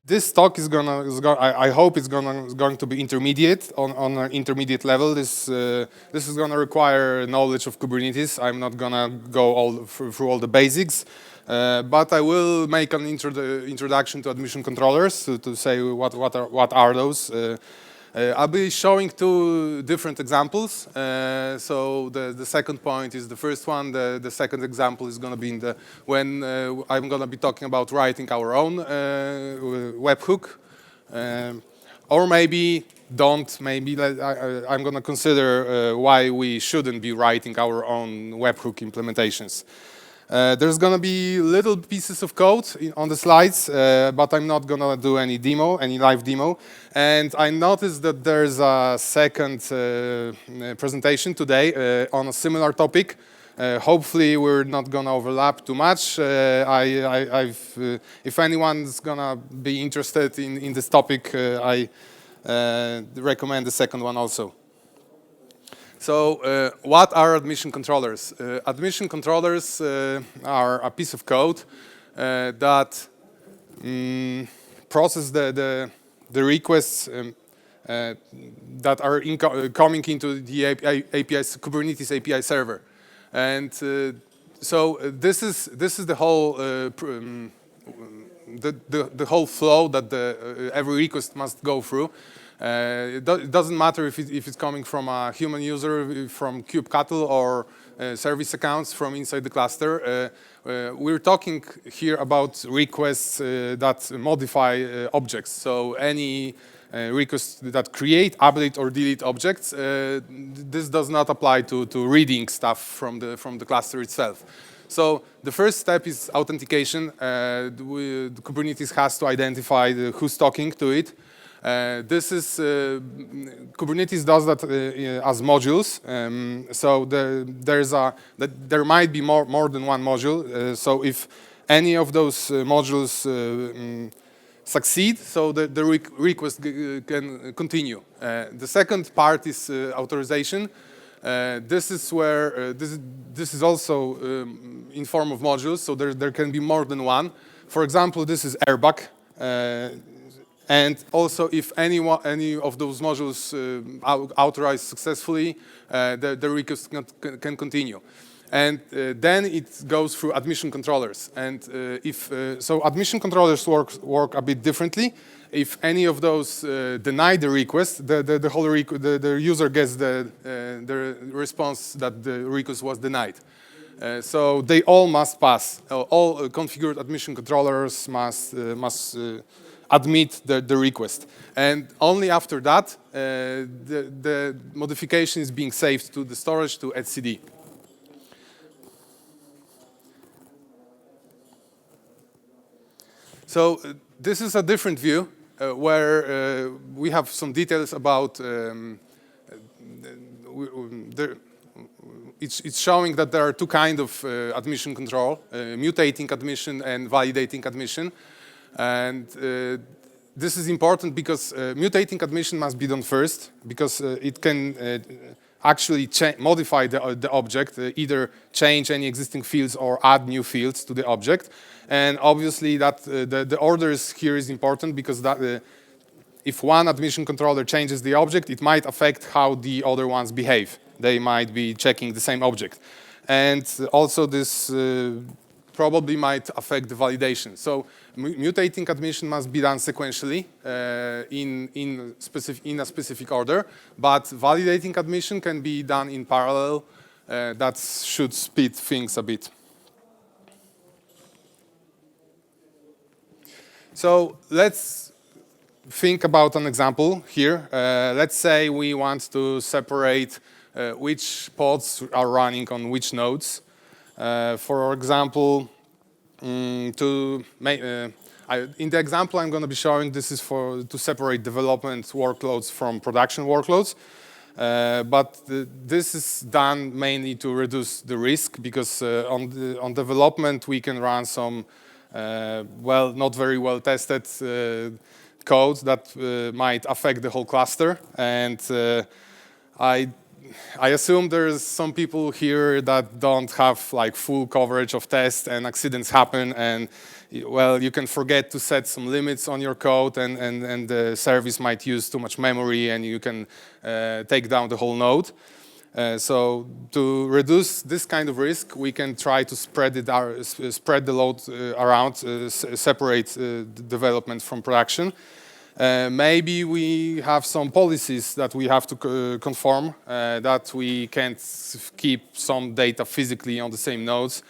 this talk I hope it's going to be intermediate on an intermediate level. This is going to require knowledge of Kubernetes. I'm not going to go through all the basics, but I will make an introduction to admission controllers to say what are those. I'll be showing two different examples. So the second point is the first one. The second example is going to be when I'm going to be talking about writing our own webhook, or maybe don't. Maybe I'm going to consider why we shouldn't be writing our own webhook implementations. There's going to be little pieces of code on the slides, but I'm not going to do any live demo. And I noticed that there's a second presentation today on a similar topic. Hopefully, we're not going to overlap too much. If anyone's going to be interested in this topic, I recommend the second one also. So what are admission controllers? Admission controllers are a piece of code that process the requests that are coming into the Kubernetes API server. And so this is the whole the whole flow that every request must go through. It doesn't matter if it's coming from a human user, from kubectl, or service accounts from inside the cluster. We're talking here about requests that modify objects. So any requests that create, update, or delete objects, this does not apply to reading stuff from the cluster itself. So the first step is authentication. The Kubernetes has to identify who's talking to it. Kubernetes does that as modules. So there might be more than one module. So if any of those modules succeed, so the request can continue. The second part is authorization. This is where this is also in form of modules. So there can be more than one. For example, this is airbag. And also, if any of those modules authorize successfully, the request can continue. And then it goes through admission controllers. And so admission controllers work a bit differently. If any of those deny the request, the user gets the response that the request was denied. So they all must pass. All configured admission controllers must admit the request. And only after that, the modification is being saved to the storage to etcd. So this is a different view where we have some details about it's showing that there are two kinds of admission control, mutating admission and validating admission. And this is important because mutating admission must be done first, because it can actually modify the object, either change any existing fields or add new fields to the object. And obviously that the orders here is important, because that if one admission controller changes the object, it might affect how the other ones behave. They might be checking the same object. And also this probably might affect the validation. So mutating admission must be done sequentially in a specific order, but validating admission can be done in parallel. That should speed things a bit. So let's think about an example here. Let's say we want to separate which pods are running on which nodes. For example, in the example I'm going to be showing, this is to separate development workloads from production workloads. But this is done mainly to reduce the risk, because on development we can run some not very well tested code that might affect the whole cluster. And I assume there's some people here that don't have like full coverage of tests and accidents happen, and well, you can forget to set some limits on your code, and the service might use too much memory, and you can take down the whole node. So to reduce this kind of risk, we can try to spread the load around, separate development from production. Maybe we have some policies that we have to conform, that we can't keep some data physically on the same nodes.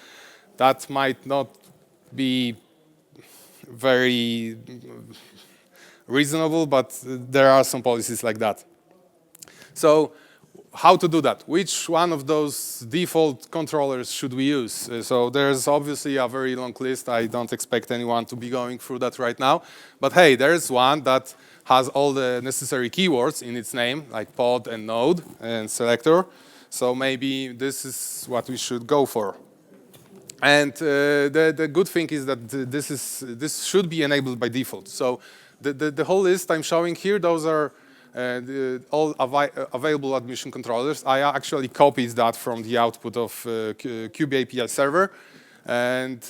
That might not be very reasonable, but there are some policies like that. So how to do that? Which one of those default controllers should we use? So there's obviously a very long list. I don't expect anyone to be going through that right now. But hey, there's one that has all the necessary keywords in its name, like pod and node and selector. So maybe this is what we should go for. And the good thing is that this should be enabled by default. So the whole list I'm showing here, those are all available admission controllers. I actually copied that from the output of kubeAPI server. And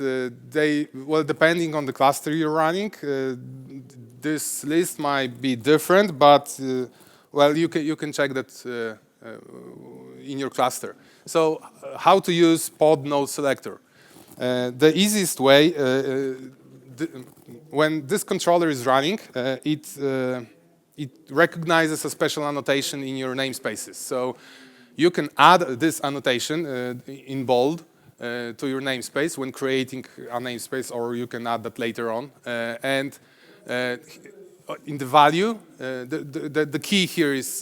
well, depending on the cluster you're running, this list might be different, but well, you can check that in your cluster. So how to use PodNodeSelector? The easiest way, when this controller is running, it recognizes a special annotation in your namespaces. So you can add this annotation in bold to your namespace when creating a namespace, or you can add that later on. And in the value, the key here is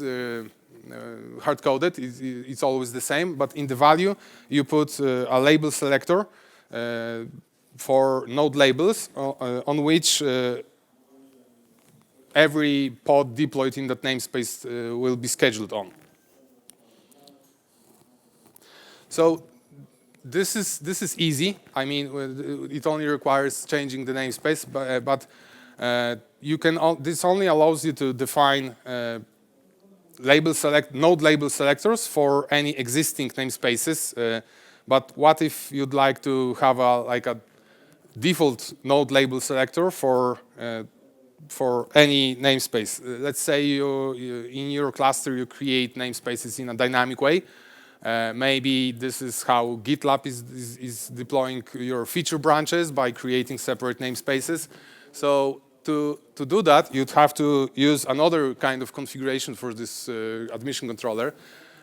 hard-coded. It's always the same. But in the value, you put a label selector for node labels on which every pod deployed in that namespace will be scheduled on. So this is easy. I mean, it only requires changing the namespace, but you can. This only allows you to define node label selectors for any existing namespaces. But what if you'd like to have a default node label selector for any namespace? Let's say in your cluster you create namespaces in a dynamic way. Maybe this is how GitLab is deploying your feature branches by creating separate namespaces. So to do that, you'd have to use another kind of configuration for this admission controller.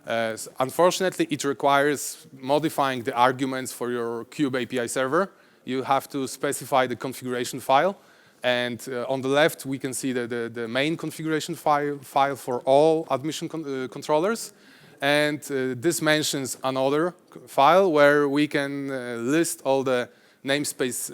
Unfortunately, it requires modifying the arguments for your kubeAPI server. You have to specify the configuration file. And on the left, we can see the main configuration file for all admission controllers. And this mentions another file where we can list all the namespaces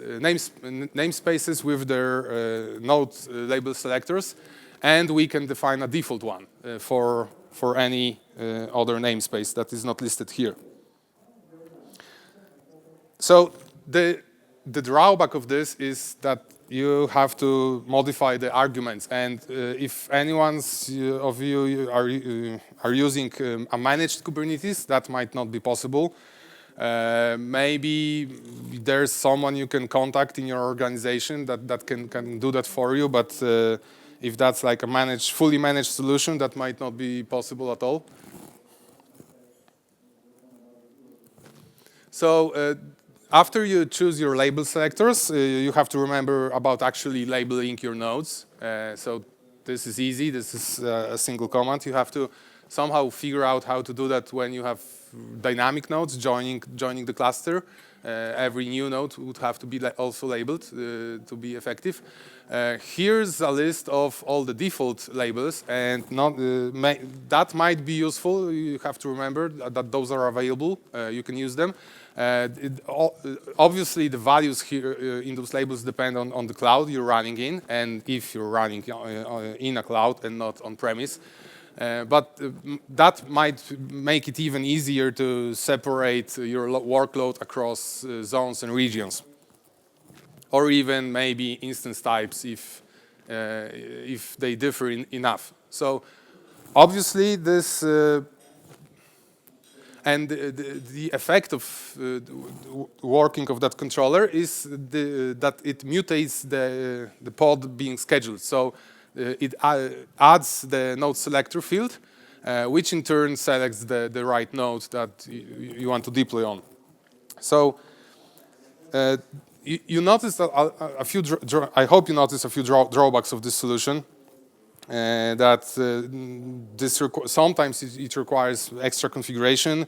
with their node label selectors. And we can define a default one for any other namespace that is not listed here. So the drawback of this is that you have to modify the arguments, and if anyone's of you are using a managed Kubernetes, that might not be possible. Maybe there's someone you can contact in your organization that can do that for you, but if that's like a fully managed solution, that might not be possible at all. So after you choose your label selectors, you have to remember about actually labeling your nodes. So this is easy. This is a single command. You have to somehow figure out how to do that when you have dynamic nodes joining the cluster. Every new node would have to be also labeled to be effective. Here's a list of all the default labels, and that might be useful. You have to remember that those are available. You can use them. Obviously, the values here in those labels depend on the cloud you're running in, and if you're running in a cloud and not on-premise. But that might make it even easier to separate your workload across zones and regions, or even maybe instance types if they differ enough. So obviously, this And the effect of working of that controller is that it mutates the pod being scheduled. So it adds the node selector field, which in turn selects the right node that you want to deploy on. So you notice a few, I hope you notice a few drawbacks of this solution. That sometimes it requires extra configuration.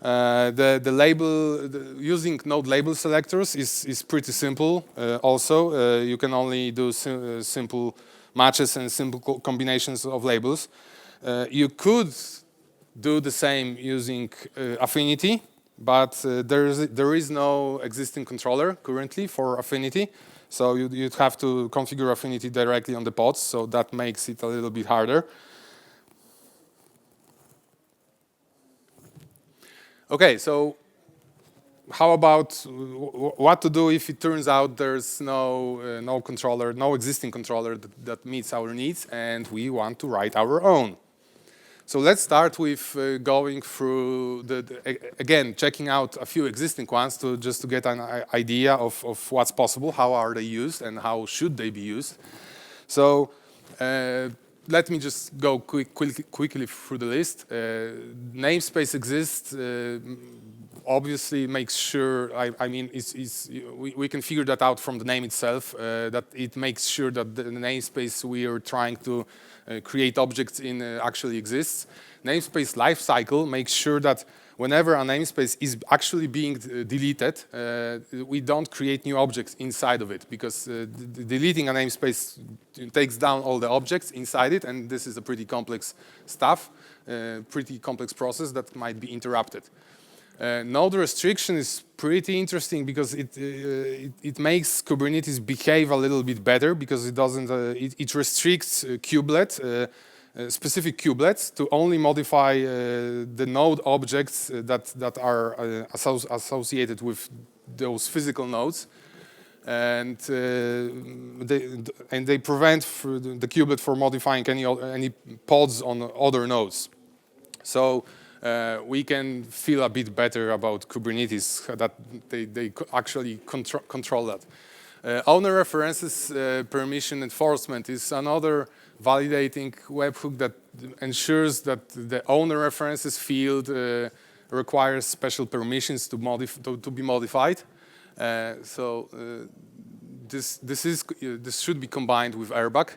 The label, using node label selectors is pretty simple. Also, you can only do simple matches and simple combinations of labels. You could do the same using affinity, but there is no existing controller currently for affinity. So you'd have to configure affinity directly on the pods, so that makes it a little bit harder. Okay, so how about what to do if it turns out there's no controller, no existing controller that meets our needs, and we want to write our own? So let's start with going through again, checking out a few existing ones just to get an idea of what's possible, how are they used, and how should they be used. So let me just go quickly through the list. Namespace exists. Obviously, makes sure. I mean, we can figure that out from the name itself. That it makes sure that the namespace we are trying to create objects in actually exists. Namespace lifecycle makes sure that whenever a namespace is actually being deleted, we don't create new objects inside of it, because deleting a namespace takes down all the objects inside it, and this is a pretty complex stuff, pretty complex process that might be interrupted. Node restriction is pretty interesting because it makes Kubernetes behave a little bit better, because it doesn't it restricts specific kubelets to only modify the node objects that are associated with those physical nodes, and they prevent the kubelet from modifying any pods on other nodes. So we can feel a bit better about Kubernetes, that they actually control that. Owner references permission enforcement is another validating webhook that ensures that the owner references field requires special permissions to be modified. This should be combined with airbag.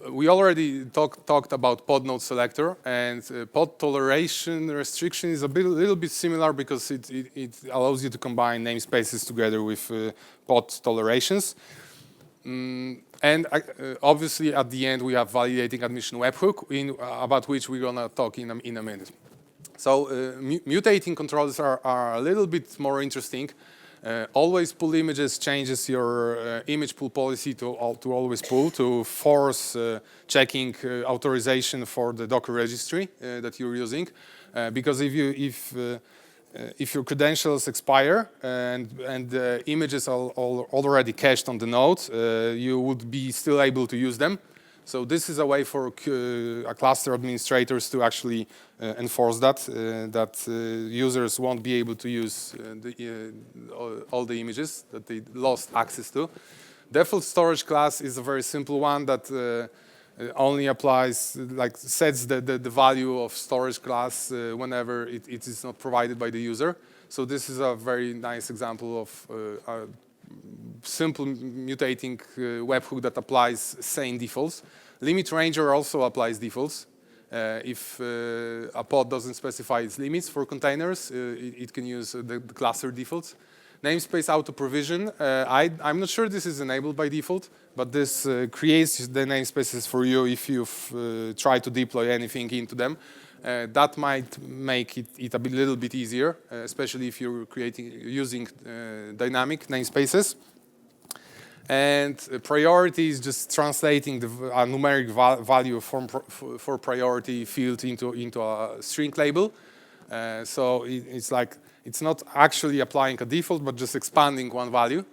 We already talked about PodNodeSelector, and pod toleration restriction is a little bit similar, because it allows you to combine namespaces together with pod tolerations. And obviously, at the end, we have validating admission webhook, about which we're going to talk in a minute. So mutating controls are a little bit more interesting. Always pull images changes your image pull policy to always pull, to force checking authorization for the Docker registry that you're using, because if your credentials expire and the images are already cached on the node, you would be still able to use them. So this is a way for cluster administrators to actually enforce that users won't be able to use all the images that they lost access to. Default storage class is a very simple one that only applies, like sets the value of storage class whenever it is not provided by the user. So this is a very nice example of a simple mutating webhook that applies sane defaults. Limit ranger also applies defaults. If a pod doesn't specify its limits for containers, it can use the cluster defaults. Namespace auto provision. I'm not sure this is enabled by default, but this creates the namespaces for you if you've tried to deploy anything into them. That might make it a little bit easier, especially if you're using dynamic namespaces. And priority is just translating a numeric value for priority field into a string label. So it's like, it's not actually applying a default, but just expanding one value.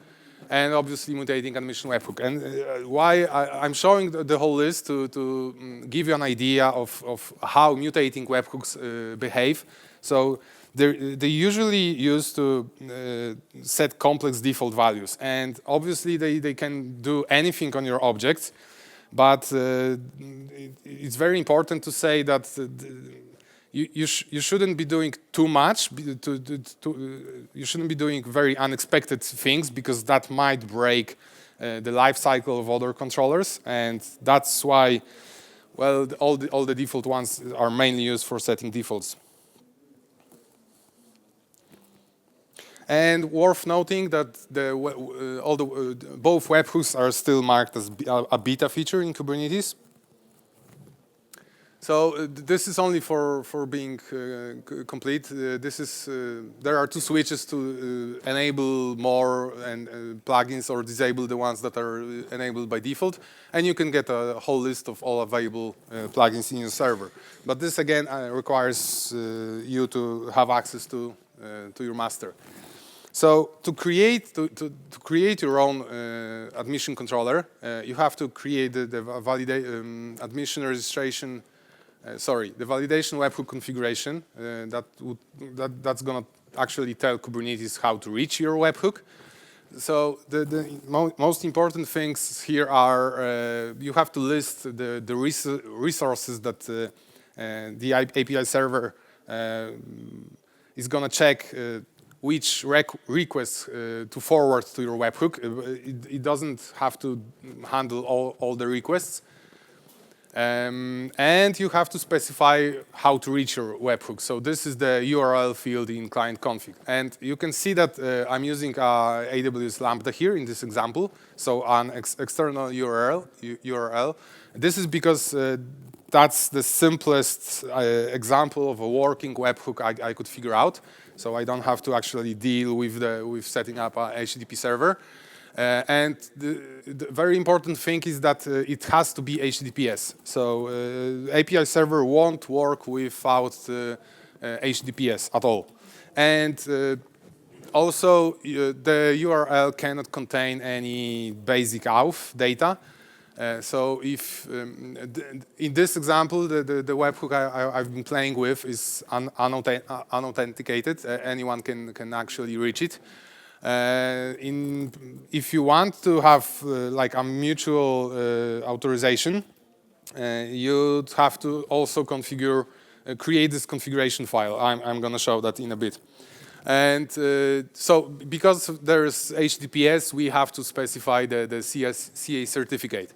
And obviously mutating admission webhook. And why I'm showing the whole list to give you an idea of how mutating webhooks behave. So they usually use to set complex default values. And obviously, they can do anything on your objects, but it's very important to say that you shouldn't be doing too much. You shouldn't be doing very unexpected things, because that might break the life cycle of other controllers, and that's why, well, all the default ones are mainly used for setting defaults. And worth noting that both webhooks are still marked as a beta feature in Kubernetes. So this is only for being complete. There are two switches to enable more and plugins, or disable the ones that are enabled by default. And you can get a whole list of all available plugins in your server. But this again requires you to have access to your master. So to create your own admission controller, you have to create the admission registration. The validation webhook configuration. That's going to actually tell Kubernetes how to reach your webhook. So the most important things here are you have to list the resources that the API server is going to check which requests to forward to your webhook. It doesn't have to handle all the requests. And you have to specify how to reach your webhook. So this is the URL field in client config. And you can see that I'm using AWS Lambda here in this example. So an external URL. This is because that's the simplest example of a working webhook I could figure out. So I don't have to actually deal with setting up a HTTP server. And the very important thing is that it has to be HTTPS. So API server won't work without HTTPS at all. And also, the URL cannot contain any basic auth data. So if in this example, the webhook I've been playing with is unauthenticated. Anyone can actually reach it. If you want to have like a mutual authorization, you'd have to also create this configuration file. I'm going to show that in a bit. And so because there's HTTPS, we have to specify the CA certificate.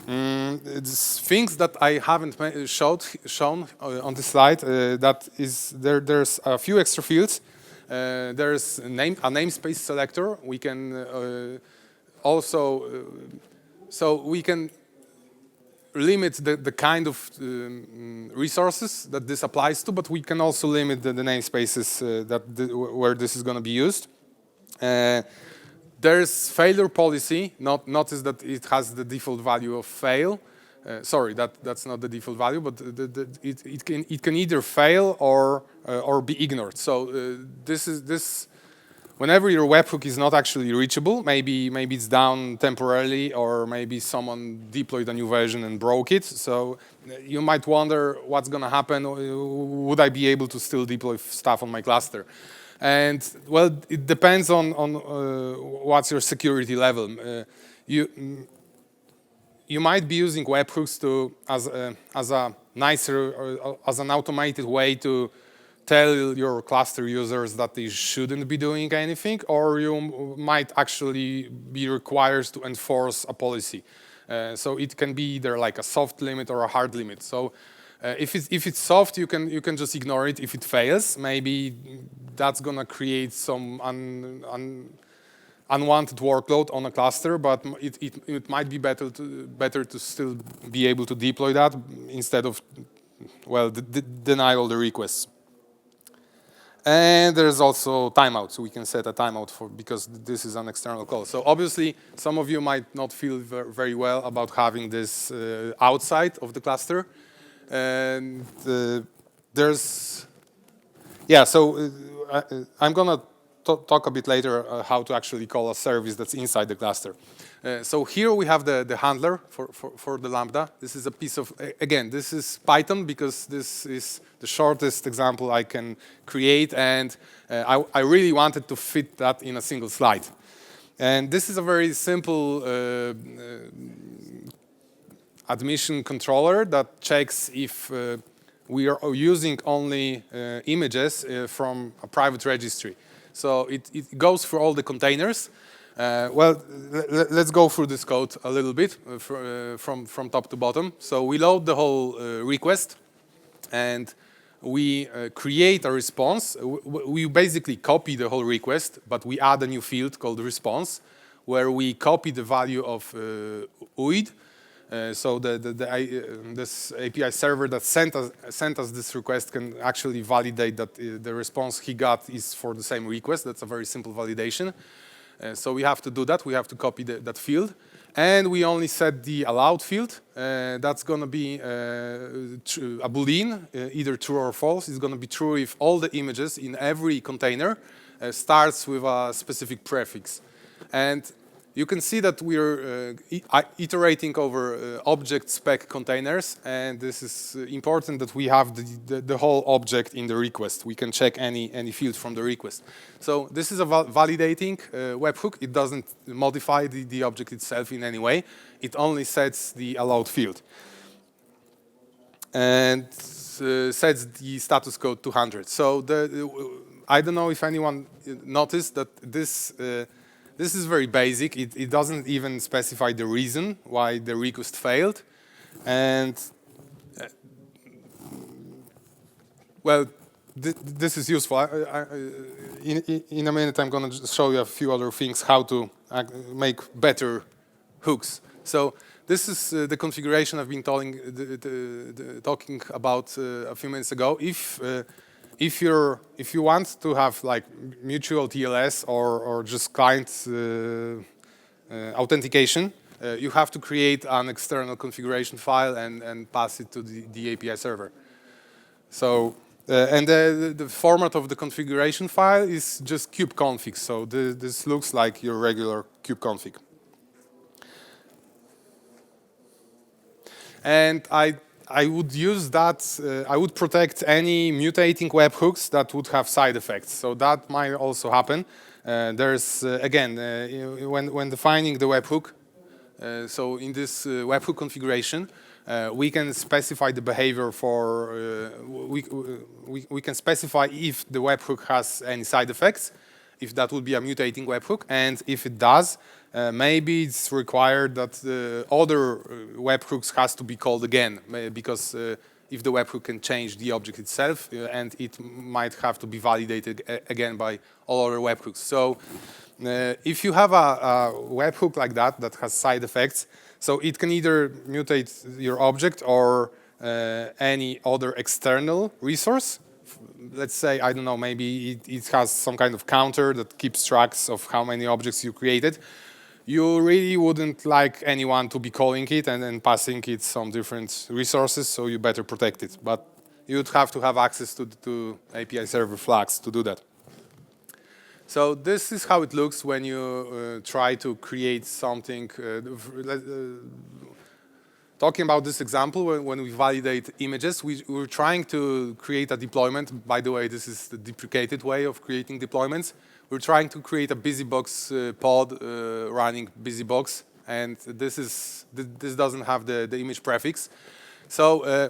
Things that I haven't shown on this slide, there's a few extra fields. There's a namespace selector. We can so we can limit the kind of resources that this applies to, but we can also limit the namespaces where this is going to be used. There's failure policy. Notice that it has the default value of fail. Sorry, that's not the default value, but it can either fail or be ignored. So this whenever your webhook is not actually reachable, maybe it's down temporarily, or maybe someone deployed a new version and broke it. So you might wonder what's going to happen. Would I be able to still deploy stuff on my cluster? And well, it depends on what's your security level. You might be using webhooks as an automated way to tell your cluster users that they shouldn't be doing anything, or you might actually be required to enforce a policy. So it can be either like a soft limit or a hard limit. So if it's soft, you can just ignore it. If it fails, maybe that's gonna create some unwanted workload on a cluster, but it might be better to still be able to deploy that instead of, well, deny all the requests. And there's also timeout, so we can set a timeout because this is an external call. So obviously, some of you might not feel very well about having this outside of the cluster. And so I'm gonna talk a bit later how to actually call a service that's inside the cluster. So here we have the handler for the Lambda. This is a piece of, again, this is Python because this is the shortest example I can create, and I really wanted to fit that in a single slide. And this is a very simple admission controller that checks if we are using only images from a private registry. So it goes through all the containers. Well, let's go through this code a little bit from top to bottom. So we load the whole request, and we create a response. We basically copy the whole request, but we add a new field called response, where we copy the value of UID. So this API server that sent us this request can actually validate that the response he got is for the same request. That's a very simple validation. So we have to do that. We have to copy that field. And we only set the allowed field. That's going to be a Boolean, either true or false. It's going to be true if all the images in every container starts with a specific prefix. And you can see that we're iterating over object spec containers, and this is important that we have the whole object in the request. We can check any field from the request. So this is a validating webhook. It doesn't modify the object itself in any way. It only sets the allowed field and sets the status code to 100. So I don't know if anyone noticed that this is very basic. It doesn't even specify the reason why the request failed. And, well, this is useful. In a minute, I'm going to show you a few other things, how to make better hooks. So this is the configuration I've been talking about a few minutes ago. If you want to have like mutual TLS or just client authentication, you have to create an external configuration file and pass it to the API server. So and the format of the configuration file is just kubeconfig. So this looks like your regular kubeconfig. And I would use that, I would protect any mutating webhooks that would have side effects. So that might also happen. There's, again, when defining the webhook, so in this webhook configuration, we can specify the behavior for, we can specify if the webhook has any side effects, if that would be a mutating webhook, and if it does, maybe it's required that the other webhooks has to be called again, because if the webhook can change the object itself, and it might have to be validated again by all other webhooks. So if you have a webhook like that has side effects, so it can either mutate your object or any other external resource. Let's say, I don't know, maybe it has some kind of counter that keeps tracks of how many objects you created. You really wouldn't like anyone to be calling it and then passing it some different resources, so you better protect it. But you'd have to have access to API server flags to do that. So this is how it looks when you try to create something. Talking about this example, when we validate images, we're trying to create a deployment. By the way, this is the deprecated way of creating deployments. We're trying to create a BusyBox pod running BusyBox, and this doesn't have the image prefix. So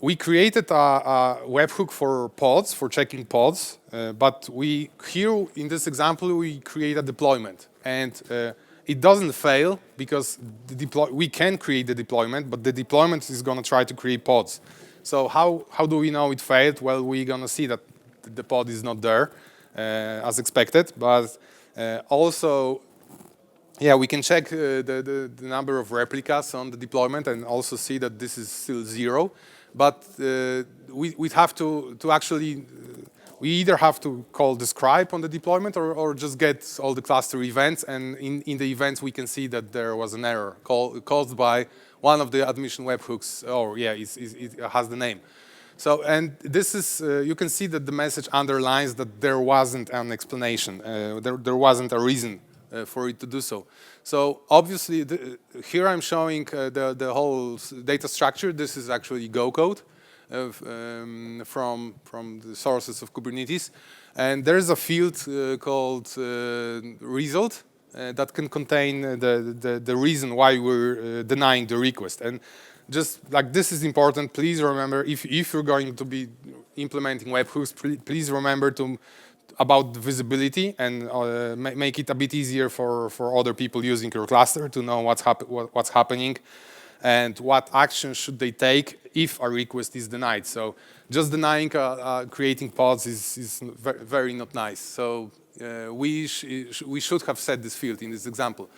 we created a webhook for pods, for checking pods, but here in this example we create a deployment, and it doesn't fail because we can create the deployment, but the deployment is going to try to create pods. So how do we know it failed? Well, we're going to see that the pod is not there as expected, but also, yeah, we can check the number of replicas on the deployment and also see that this is still 0. But we'd have to actually, we either have to call describe on the deployment or just get all the cluster events, and in the events we can see that there was an error caused by one of the admission webhooks, or yeah, it has the name. So, and this is, you can see that the message underlines that there wasn't an explanation. There wasn't a reason for it to do so. So obviously, here I'm showing the whole data structure. This is actually Go code from the sources of Kubernetes. And there's a field called result that can contain the reason why we're denying the request. And just like this is important, please remember, if you're going to be implementing webhooks, please remember about the visibility and make it a bit easier for other people using your cluster to know what's happening and what actions should they take if a request is denied. So just denying creating pods is very not nice. So we should have set this field in this example.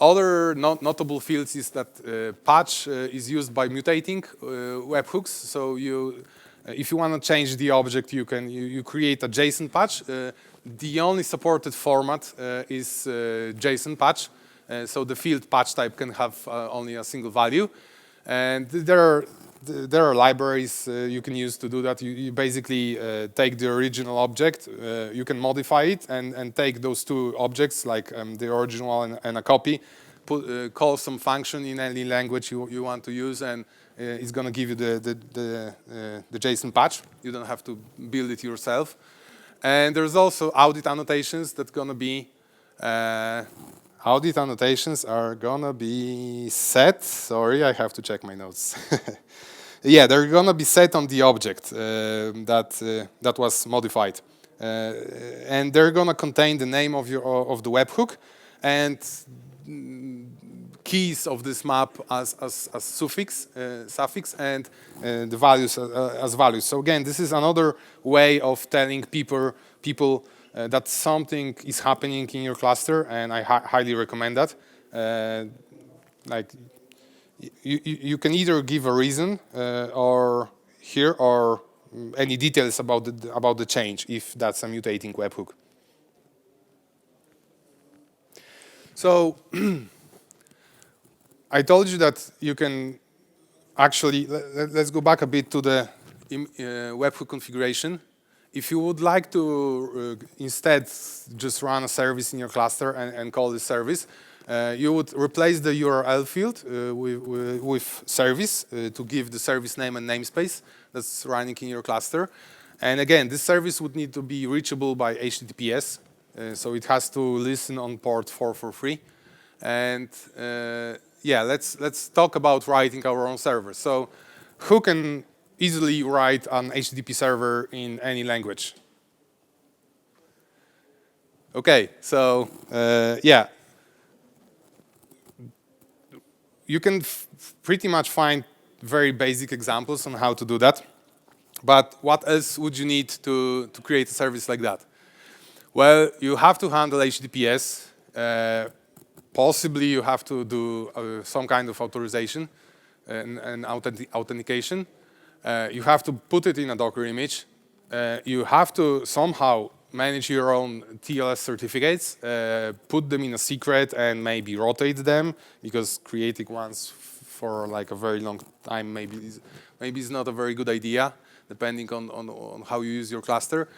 Other notable fields is that patch is used by mutating webhooks. So if you want to change the object, you create a JSON patch. The only supported format is JSON patch. So the field patch type can have only a single value. And there are libraries you can use to do that. You basically take the original object, you can modify it, and take those two objects, like the original and a copy, call some function in any language you want to use, and it's going to give you the JSON patch. You don't have to build it yourself. And there's also audit annotations that's going to be audit annotations are gonna be set. Sorry, I have to check my notes. Yeah, they're gonna be set on the object that was modified, and they're gonna contain the name of the webhook and keys of this map as suffix, and the values as values. So again, this is another way of telling people that something is happening in your cluster, and I highly recommend that. Like you can either give a reason or any details about the change if that's a mutating webhook. So I told you that you can actually, let's go back a bit to the webhook configuration. If you would like to instead just run a service in your cluster and call this service, you would replace the URL field with service to give the service name and namespace that's running in your cluster. And again, this service would need to be reachable by HTTPS. So it has to listen on port 443. And yeah, let's talk about writing our own server. So who can easily write an HTTP server in any language? Okay, so yeah, you can pretty much find very basic examples on how to do that. But what else would you need to create a service like that? Well, you have to handle HTTPS. Possibly you have to do some kind of authorization and authentication. You have to put it in a Docker image. You have to somehow manage your own TLS certificates, put them in a secret and maybe rotate them, because creating ones for like a very long time maybe is not a very good idea, depending on how you use your cluster.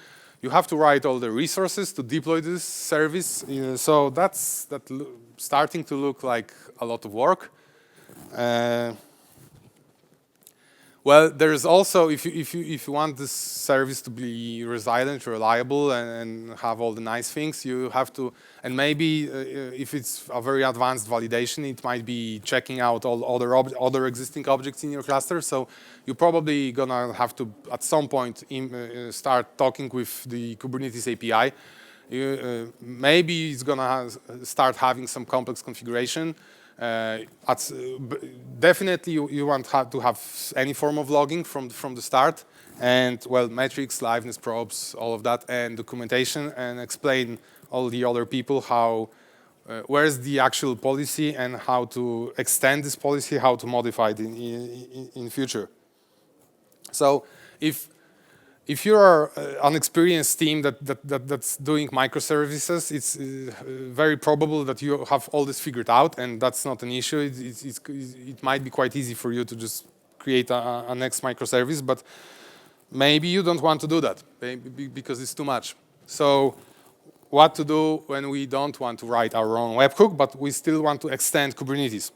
You have to write all the resources to deploy this service. So that's starting to look like a lot of work. Well, there's also, if you want this service to be resilient, reliable, and have all the nice things, you have to, and maybe if it's a very advanced validation, it might be checking out all other existing objects in your cluster. So you're probably gonna have to, at some point, start talking with the Kubernetes API. Maybe it's gonna start having some complex configuration. Definitely you want to have any form of logging from the start, and well, metrics, liveness probes, all of that, and documentation, and explain all the other people how where's the actual policy and how to extend this policy, how to modify it in future. So if you're an experienced team that's doing microservices, it's very probable that you have all this figured out, and that's not an issue. It might be quite easy for you to just create a next microservice, but maybe you don't want to do that because it's too much. So what to do when we don't want to write our own webhook, but we still want to extend Kubernetes?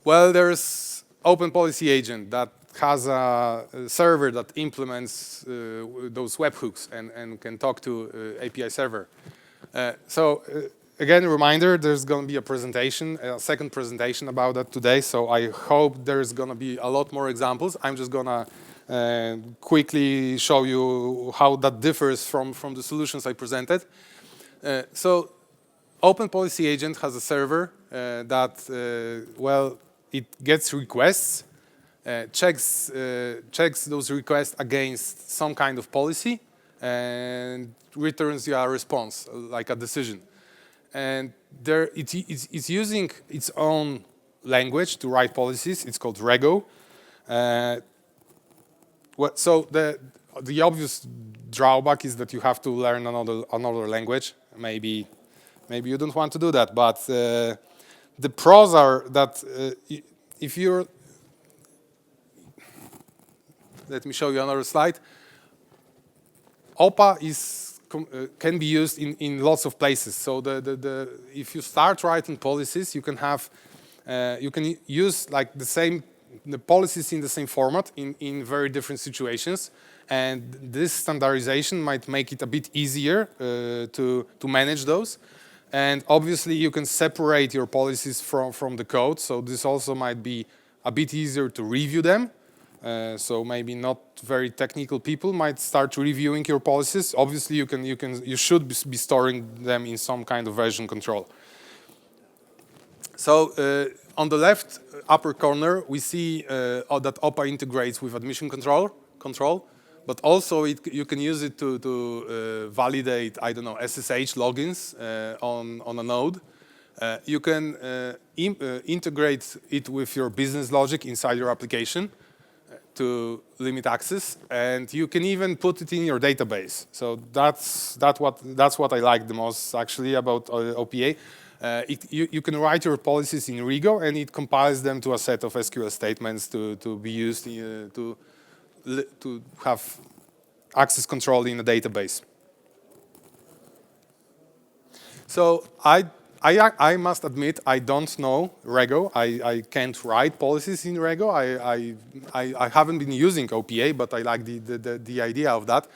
Well, there's Open Policy Agent that has a server that implements those webhooks and can talk to API server. Again, a reminder, there's going to be a presentation, a second presentation about that today, so I hope there's going to be a lot more examples. I'm just going to quickly show you how that differs from the solutions I presented. So Open Policy Agent has a server that, well, it gets requests, checks those requests against some kind of policy, and returns you a response, like a decision. And it's using its own language to write policies. It's called Rego. So the obvious drawback is that you have to learn another language. Maybe you don't want to do that, but the pros are that if you're, let me show you another slide. OPA can be used in lots of places. So if you start writing policies, you can have you can use like the policies in the same format in very different situations, and this standardization might make it a bit easier to manage those. And obviously, you can separate your policies from the code. So this also might be a bit easier to review them. So maybe not very technical people might start reviewing your policies. Obviously, you should be storing them in some kind of version control. So on the left upper corner, we see that OPA integrates with admission control, but also you can use it to validate, I don't know, SSH logins on a node. You can integrate it with your business logic inside your application to limit access, and you can even put it in your database. So that's what I like the most actually about OPA. You can write your policies in Rego, and it compiles them to a set of SQL statements to be used to have access control in a database. So I must admit, I don't know Rego. I can't write policies in Rego. I haven't been using OPA, but I like the idea of that.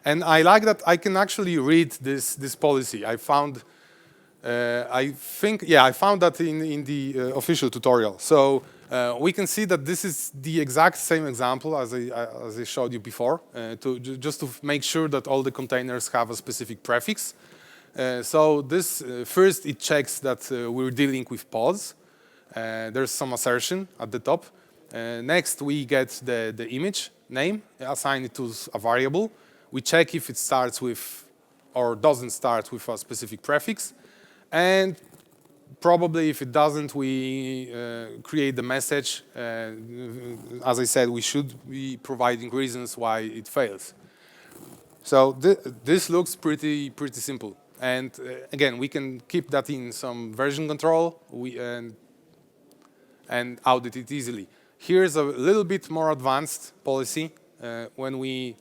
And I like that I can actually read this policy. I found that in the official tutorial. So we can see that this is the exact same example as I showed you before, just to make sure that all the containers have a specific prefix. So this first it checks that we're dealing with pods. There's some assertion at the top. Next we get the image name, assign it to a variable. We check if it starts with or doesn't start with a specific prefix. And probably if it doesn't, we create the message. As I said, we should be providing reasons why it fails. So this looks pretty simple. And again, we can keep that in some version control and audit it easily. Here's a little bit more advanced policy. When we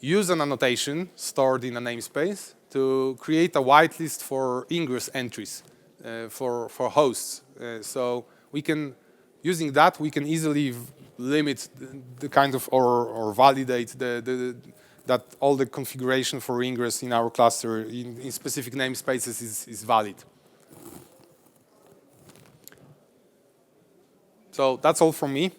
use an annotation stored in a namespace to create a whitelist for ingress entries for hosts. So we can, using that, we can easily limit the kind of or validate that all the configuration for ingress in our cluster in specific namespaces is valid. So that's all from me.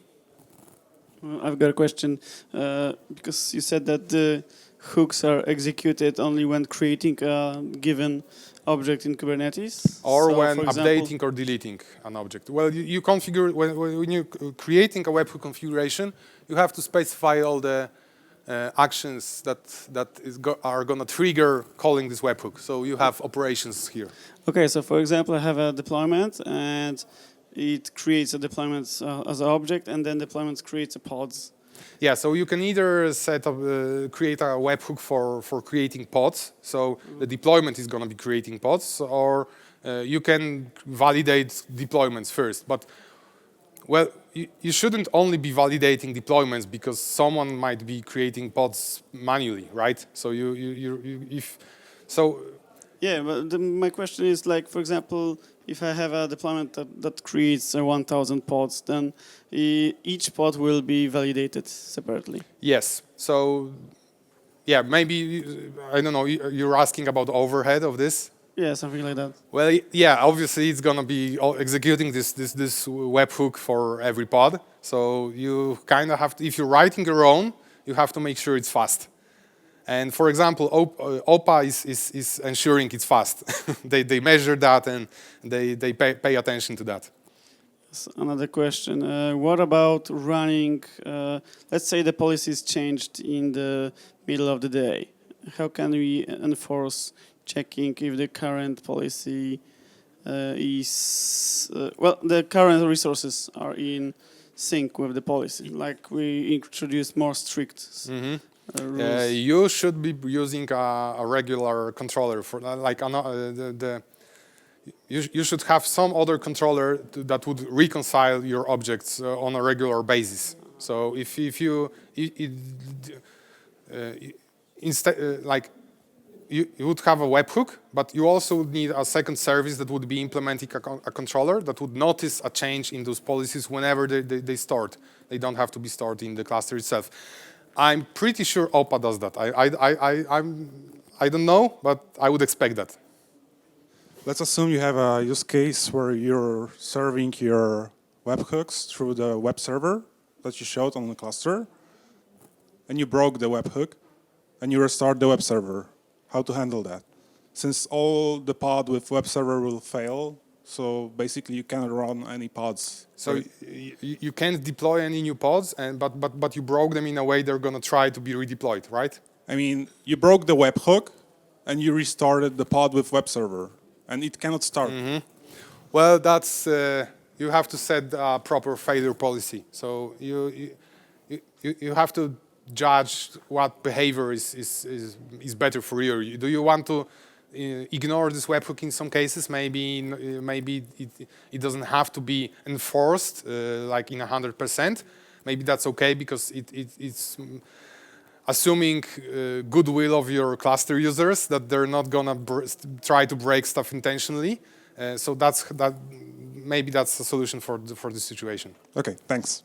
I've got a question, because you said that the hooks are executed only when creating a given object in Kubernetes? Or so when updating or deleting an object. Well, you configure, when you're creating a webhook configuration, you have to specify all the actions that are going to trigger calling this webhook. So you have operations here. Okay, so for example, I have a deployment, and it creates a deployment as an object, and then deployment creates a pods. Yeah, so you can either create a webhook for creating pods. So the deployment is going to be creating pods, or you can validate deployments first. But Well, you shouldn't only be validating deployments because someone might be creating pods manually, right? So Yeah, but my question is like, for example, if I have a deployment that creates 1,000 pods, then each pod will be validated separately. yes. So yeah, maybe I don't know. You're asking about the overhead of this. Yeah, something like that. Well, yeah, obviously it's gonna be executing this webhook for every pod. So you kind of have to, if you're writing your own, you have to make sure it's fast. And for example, OPA is ensuring it's fast. they measure that and they pay attention to that. Another question. What about running, let's say the policy is changed in the middle of the day. How can we enforce checking if the current policy the current resources are in sync with the policy, like we introduce more strict rules? You should be using a regular controller for like you should have some other controller that would reconcile your objects on a regular basis. So if you instead like you would have a webhook, but you also would need a second service that would be implementing a controller that would notice a change in those policies whenever they start. They don't have to be stored in the cluster itself. I'm pretty sure OPA does that. I don't know, but I would expect that. Let's assume you have a use case where you're serving your webhooks through the web server that you showed on the cluster, and you broke the webhook, and you restart the web server. How to handle that? Since all the pod with web server will fail, so basically you cannot run any pods. So you can't deploy any new pods, but you broke them in a way they're going to try to be redeployed, right? I mean, you broke the webhook, and you restarted the pod with web server, and it cannot start. Mm-hmm. Well, that's you have to set a proper failure policy. So you have to judge what behavior is better for you. Do you want to ignore this webhook in some cases? Maybe it doesn't have to be enforced like in 100%. Maybe that's okay because it's assuming goodwill of your cluster users that they're not gonna try to break stuff intentionally. So maybe that's a solution for this situation. Okay, thanks.